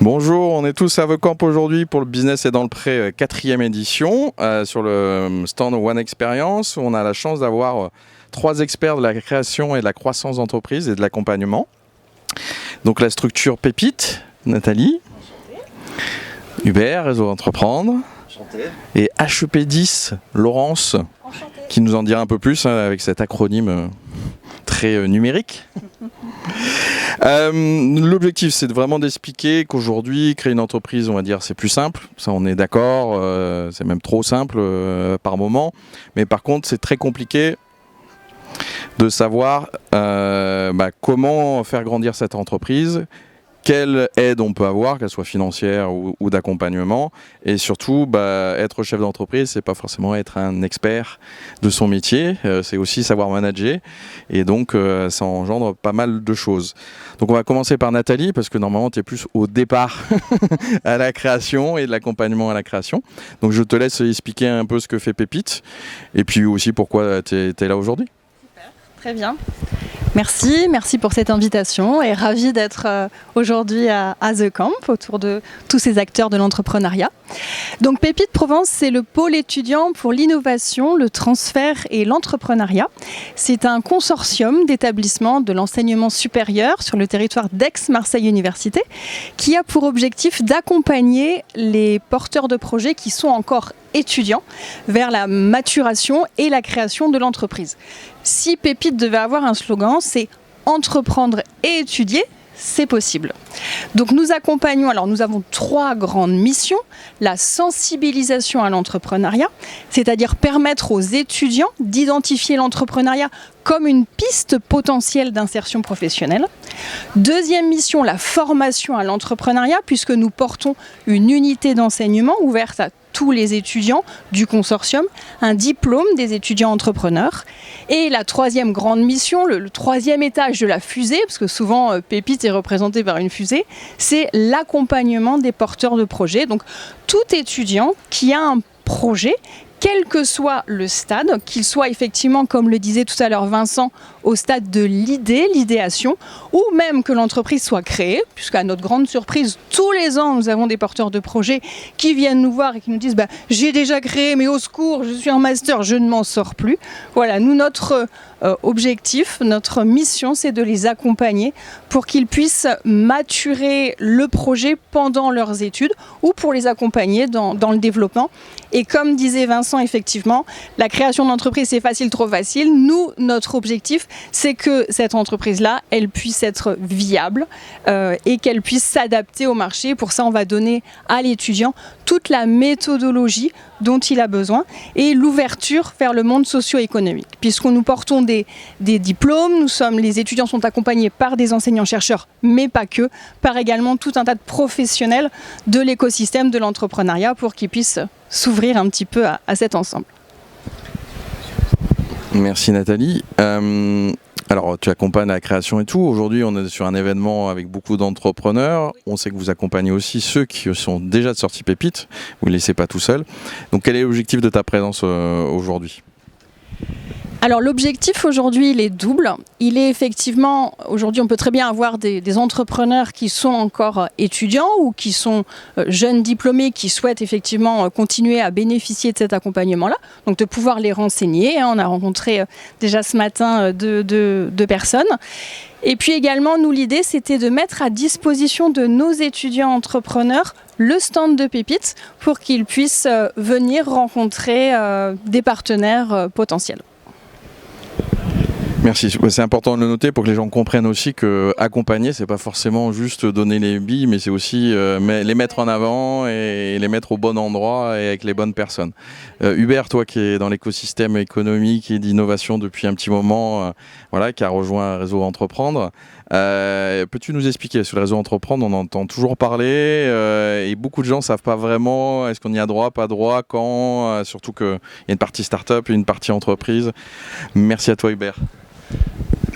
Bonjour, on est tous à Vaucamp aujourd'hui pour le Business et dans le Pré 4e édition sur le stand One Experience où on a la chance d'avoir 3 experts de la création et de la croissance d'entreprise et de l'accompagnement. Donc la structure Pépite, Nathalie, Hubert, Réseau Entreprendre, enchanté. Et HEP10, Laurence, enchanté. Qui nous en dira un peu plus avec cet acronyme très numérique. L'objectif, c'est vraiment d'expliquer qu'aujourd'hui, créer une entreprise, on va dire, c'est plus simple. Ça, on est d'accord. C'est même trop simple par moment. Mais par contre, c'est très compliqué de savoir comment faire grandir cette entreprise. Quelle aide on peut avoir, qu'elle soit financière ou d'accompagnement, et surtout être chef d'entreprise, c'est pas forcément être un expert de son métier, c'est aussi savoir manager, et donc ça engendre pas mal de choses. Donc on va commencer par Nathalie, parce que normalement tu es plus au départ à la création et de l'accompagnement à la création. Donc je te laisse expliquer un peu ce que fait Pépite, et puis aussi pourquoi tu es là aujourd'hui. Super, très bien. Merci pour cette invitation et ravie d'être aujourd'hui à The Camp autour de tous ces acteurs de l'entrepreneuriat. Donc Pépite Provence, c'est le pôle étudiant pour l'innovation, le transfert et l'entrepreneuriat. C'est un consortium d'établissements de l'enseignement supérieur sur le territoire d'Aix-Marseille Université qui a pour objectif d'accompagner les porteurs de projets qui sont encore étudiants vers la maturation et la création de l'entreprise. Si Pépite devait avoir un slogan, c'est « Entreprendre et étudier », c'est possible. Donc nous accompagnons, alors nous avons 3 grandes missions. La sensibilisation à l'entrepreneuriat, c'est-à-dire permettre aux étudiants d'identifier l'entrepreneuriat comme une piste potentielle d'insertion professionnelle. Deuxième mission, la formation à l'entrepreneuriat, puisque nous portons une unité d'enseignement ouverte à tous les étudiants du consortium, un diplôme des étudiants entrepreneurs. Et la 3e grande mission, le 3e étage de la fusée, parce que souvent Pépite est représenté par une fusée, c'est l'accompagnement des porteurs de projets. Donc tout étudiant qui a un projet, quel que soit le stade, qu'il soit effectivement, comme le disait tout à l'heure Vincent, au stade de l'idée, l'idéation, ou même que l'entreprise soit créée, puisqu'à notre grande surprise, tous les ans, nous avons des porteurs de projets qui viennent nous voir et qui nous disent « j'ai déjà créé, mais au secours, je suis en master, je ne m'en sors plus ». Voilà, nous, notre objectif, notre mission, c'est de les accompagner pour qu'ils puissent maturer le projet pendant leurs études ou pour les accompagner dans le développement. Et comme disait Vincent, effectivement, la création d'entreprise, c'est facile, trop facile. Nous, notre objectif, c'est que cette entreprise-là, elle puisse être viable et qu'elle puisse s'adapter au marché. Pour ça, on va donner à l'étudiant toute la méthodologie dont il a besoin et l'ouverture vers le monde socio-économique. Puisque nous portons des diplômes, les étudiants sont accompagnés par des enseignants-chercheurs, mais pas que, par également tout un tas de professionnels de l'écosystème de l'entrepreneuriat pour qu'ils puissent s'ouvrir un petit peu à cet ensemble. Merci Nathalie. Alors tu accompagnes la création et tout. Aujourd'hui on est sur un événement avec beaucoup d'entrepreneurs. On sait que vous accompagnez aussi ceux qui sont déjà de sortie Pépite. Vous ne les laissez pas tout seuls. Donc quel est l'objectif de ta présence aujourd'hui ? Alors l'objectif aujourd'hui, il est double. Il est effectivement, aujourd'hui on peut très bien avoir des entrepreneurs qui sont encore étudiants ou qui sont jeunes diplômés qui souhaitent effectivement continuer à bénéficier de cet accompagnement-là. Donc de pouvoir les renseigner. On a rencontré déjà ce matin deux personnes. Et puis également, nous, l'idée, c'était de mettre à disposition de nos étudiants entrepreneurs le stand de Pépite pour qu'ils puissent venir rencontrer des partenaires potentiels. Merci, c'est important de le noter pour que les gens comprennent aussi que accompagner, c'est pas forcément juste donner les billes, mais c'est aussi les mettre en avant et les mettre au bon endroit et avec les bonnes personnes. Hubert, toi qui es dans l'écosystème économique et d'innovation depuis un petit moment, qui a rejoint Réseau Entreprendre, peux-tu nous expliquer sur le Réseau Entreprendre, on entend toujours parler et beaucoup de gens ne savent pas vraiment est-ce qu'on y a droit, pas droit, quand, surtout qu'il y a une partie start-up et une partie entreprise. Merci à toi Hubert.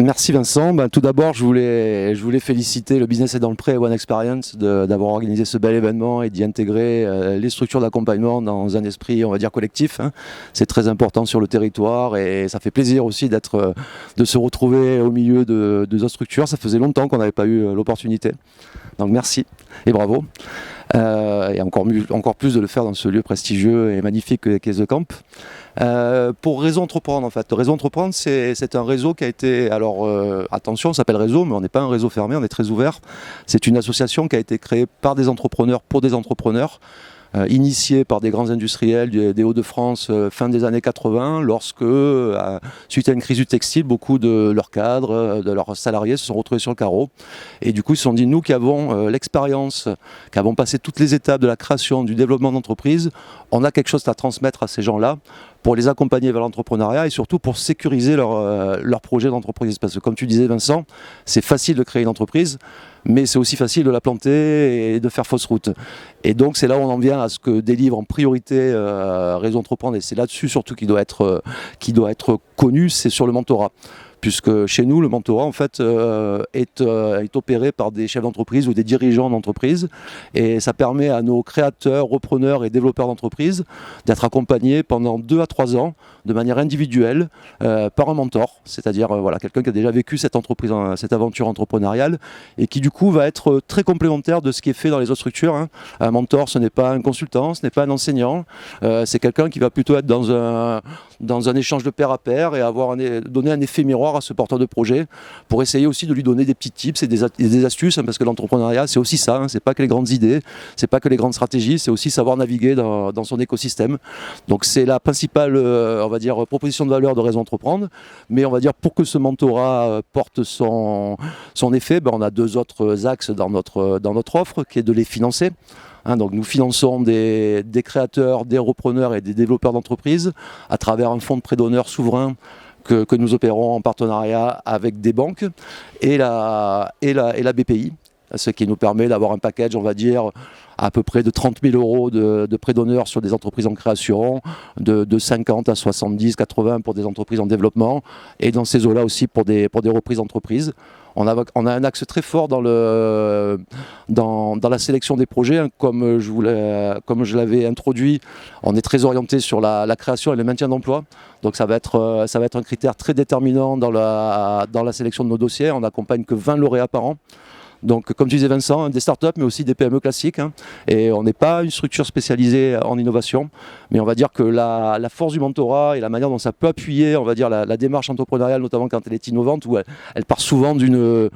Merci Vincent. Tout d'abord, je voulais féliciter le Business est dans le prêt One Experience d'avoir organisé ce bel événement et d'y intégrer les structures d'accompagnement dans un esprit, on va dire, collectif. C'est très important sur le territoire et ça fait plaisir aussi de se retrouver au milieu de d'autres structures. Ça faisait longtemps qu'on n'avait pas eu l'opportunité. Donc merci et bravo. Et encore plus de le faire dans ce lieu prestigieux et magnifique qu'est The Camp. Pour Réseau Entreprendre, en fait. Réseau Entreprendre, c'est un réseau qui a été... Alors, attention, ça s'appelle réseau, mais on n'est pas un réseau fermé, on est très ouvert. C'est une association qui a été créée par des entrepreneurs pour des entrepreneurs. Initié par des grands industriels des Hauts-de-France fin des années 80, lorsque, suite à une crise du textile, beaucoup de leurs cadres, de leurs salariés se sont retrouvés sur le carreau. Et du coup, ils se sont dit, nous qui avons l'expérience, qui avons passé toutes les étapes de la création, du développement d'entreprise, on a quelque chose à transmettre à ces gens-là pour les accompagner vers l'entrepreneuriat et surtout pour sécuriser leur projet d'entreprise. Parce que comme tu disais Vincent, c'est facile de créer une entreprise, mais c'est aussi facile de la planter et de faire fausse route. Et donc c'est là où on en vient à ce que délivre en priorité Réseau Entreprendre, et c'est là-dessus surtout qui doit être connu, c'est sur le mentorat. Puisque chez nous, le mentorat en fait est opéré par des chefs d'entreprise ou des dirigeants d'entreprise, et ça permet à nos créateurs, repreneurs et développeurs d'entreprise d'être accompagnés pendant 2 à 3 ans de manière individuelle par un mentor, c'est-à-dire quelqu'un qui a déjà vécu cette entreprise, cette aventure entrepreneuriale, et qui du coup va être très complémentaire de ce qui est fait dans les autres structures. Un mentor, ce n'est pas un consultant, ce n'est pas un enseignant, c'est quelqu'un qui va plutôt être dans un échange de pair à pair et donner un effet miroir à ce porteur de projet, pour essayer aussi de lui donner des petits tips et des astuces, parce que l'entrepreneuriat c'est aussi ça, c'est pas que les grandes idées, c'est pas que les grandes stratégies, c'est aussi savoir naviguer dans son écosystème. Donc c'est la principale on va dire proposition de valeur de Réseau Entreprendre, mais on va dire pour que ce mentorat porte son effet, on a 2 autres axes dans notre offre, qui est de les financer. Donc nous finançons des créateurs, des repreneurs et des développeurs d'entreprises à travers un fonds de prêt d'honneur souverain que nous opérons en partenariat avec des banques et la BPI, ce qui nous permet d'avoir un package, on va dire, à peu près de 30 000 euros de prêt d'honneur sur des entreprises en création, de 50 à 70, 80 pour des entreprises en développement, et dans ces eaux-là aussi pour des reprises d'entreprises. On a un axe très fort dans la sélection des projets, comme je l'avais introduit. On est très orienté sur la création et le maintien d'emploi. Donc ça va être un critère très déterminant dans la sélection de nos dossiers. On n'accompagne que 20 lauréats par an. Donc comme tu disais Vincent, des startups mais aussi des PME classiques, et on n'est pas une structure spécialisée en innovation, mais on va dire que la force du mentorat et la manière dont ça peut appuyer, on va dire, la démarche entrepreneuriale, notamment quand elle est innovante, où elle part souvent d'une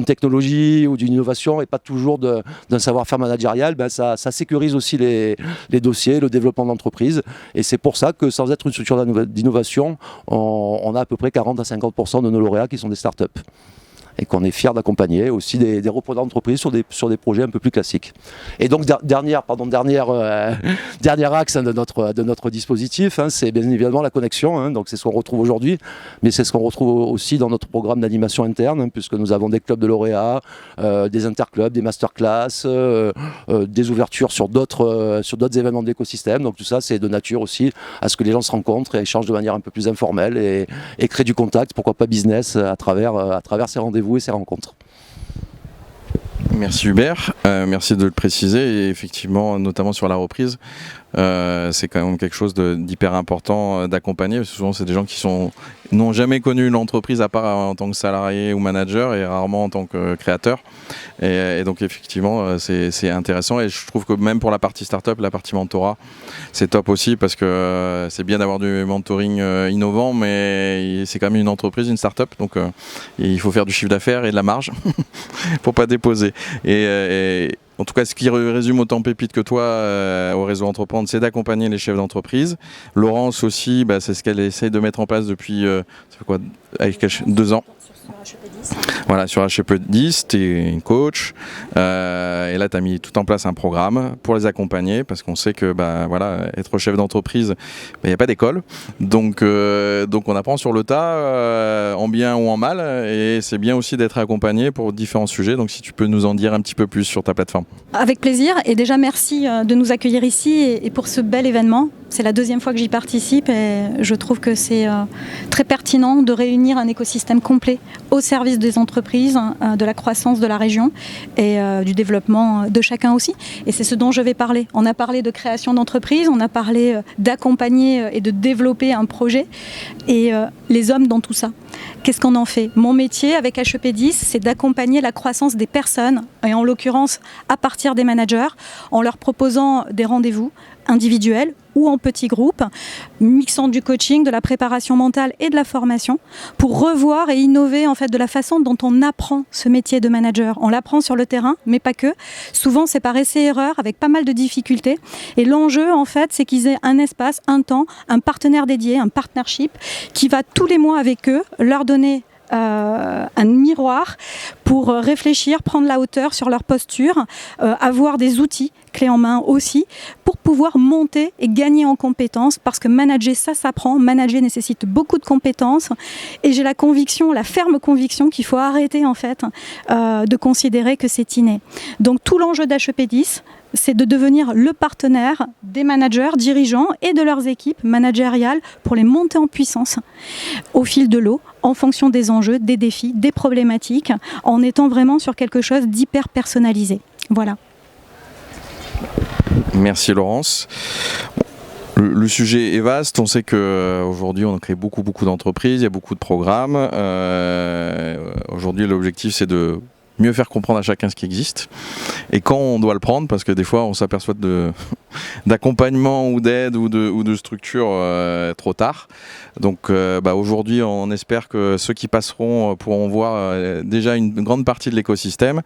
technologie ou d'une innovation et pas toujours d'un savoir-faire managérial, ça sécurise aussi les dossiers, le développement d'entreprise, et c'est pour ça que sans être une structure d'innovation, on a à peu près 40 à 50% de nos lauréats qui sont des startups, et qu'on est fiers d'accompagner aussi des repreneurs d'entreprises sur des projets un peu plus classiques. Et donc dernier axe de notre dispositif, c'est bien évidemment la connexion, donc c'est ce qu'on retrouve aujourd'hui, mais c'est ce qu'on retrouve aussi dans notre programme d'animation interne, puisque nous avons des clubs de lauréats, des interclubs, des masterclass, des ouvertures sur d'autres événements de l'écosystème. Donc tout ça, c'est de nature aussi à ce que les gens se rencontrent et échangent de manière un peu plus informelle et créent du contact, pourquoi pas business, à travers ces rendez-vous et ces rencontres. Merci Hubert, merci de le préciser, et effectivement notamment sur la reprise, c'est quand même quelque chose d'hyper important d'accompagner. Souvent c'est des gens qui n'ont jamais connu l'entreprise à part en tant que salarié ou manager, et rarement en tant que créateur, et donc effectivement c'est intéressant, et je trouve que même pour la partie start-up, la partie mentorat, c'est top aussi, parce que c'est bien d'avoir du mentoring innovant, mais c'est quand même une entreprise, une start-up, donc il faut faire du chiffre d'affaires et de la marge pour pas déposer. Et en tout cas, ce qui résume autant Pépite que toi au Réseau Entreprendre, c'est d'accompagner les chefs d'entreprise. Laurence aussi, c'est ce qu'elle essaye de mettre en place depuis ça fait quoi, avec 2 ans. Voilà, sur HEP10, tu es coach, et là tu as mis tout en place un programme pour les accompagner, parce qu'on sait que être chef d'entreprise, il n'y a pas d'école, donc on apprend sur le tas, en bien ou en mal, et c'est bien aussi d'être accompagné pour différents sujets. Donc si tu peux nous en dire un petit peu plus sur ta plateforme. Avec plaisir, et déjà merci de nous accueillir ici et pour ce bel événement. C'est la deuxième fois que j'y participe et je trouve que c'est très pertinent de réunir un écosystème complet au service des entreprises, de la croissance de la région et du développement de chacun aussi. Et c'est ce dont je vais parler. On a parlé de création d'entreprise, on a parlé d'accompagner et de développer un projet et les hommes dans tout ça. Qu'est-ce qu'on en fait? Mon métier avec HEP10, c'est d'accompagner la croissance des personnes, et en l'occurrence à partir des managers, en leur proposant des rendez-vous individuels ou en petits groupes, mixant du coaching, de la préparation mentale et de la formation, pour revoir et innover en fait de la façon dont on apprend ce métier de manager. On l'apprend sur le terrain, mais pas que. Souvent, c'est par essai-erreur, avec pas mal de difficultés. Et l'enjeu, en fait, c'est qu'ils aient un espace, un temps, un partenaire dédié, un partnership, qui va tous les mois avec eux leur donner un miroir pour réfléchir, prendre la hauteur sur leur posture, avoir des outils clés en main aussi pour pouvoir monter et gagner en compétences, parce que manager, ça s'apprend. Manager nécessite beaucoup de compétences et j'ai la conviction, la ferme conviction qu'il faut arrêter en fait de considérer que c'est inné. Donc tout l'enjeu d'HEP10, c'est de devenir le partenaire des managers, dirigeants et de leurs équipes managériales pour les monter en puissance au fil de l'eau, en fonction des enjeux, des défis, des problématiques, en étant vraiment sur quelque chose d'hyper personnalisé. Voilà. Merci Laurence. Le sujet est vaste, on sait qu'aujourd'hui on crée beaucoup d'entreprises, il y a beaucoup de programmes. Aujourd'hui l'objectif c'est de mieux faire comprendre à chacun ce qui existe et quand on doit le prendre, parce que des fois on s'aperçoit d'accompagnement ou d'aide ou de structure trop tard. Donc aujourd'hui on espère que ceux qui passeront pourront voir déjà une grande partie de l'écosystème,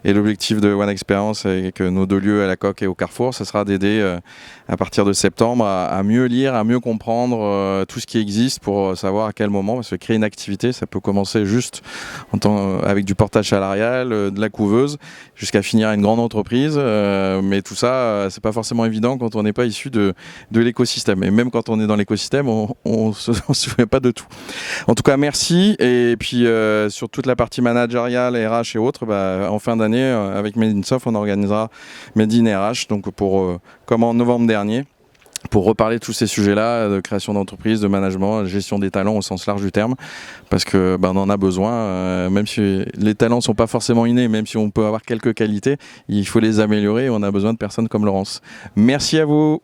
et l'objectif de One Experience avec nos 2 lieux à la Coque et au Carrefour, ce sera d'aider à partir de septembre à mieux lire, à mieux comprendre tout ce qui existe pour savoir à quel moment, parce que créer une activité ça peut commencer juste avec du portage salarial, de la couveuse, jusqu'à finir une grande entreprise, mais tout ça c'est pas forcément évident quand on n'est pas issu de l'écosystème, et même quand on est dans l'écosystème on se souvient pas de tout. En tout cas merci, et puis sur toute la partie managériale, RH et autres, en fin d'année avec Made in Soft on organisera Made in RH, donc comme en novembre dernier, pour reparler de tous ces sujets-là, de création d'entreprise, de management, gestion des talents au sens large du terme, parce que on en a besoin, même si les talents sont pas forcément innés, même si on peut avoir quelques qualités, il faut les améliorer, et on a besoin de personnes comme Laurence. Merci à vous.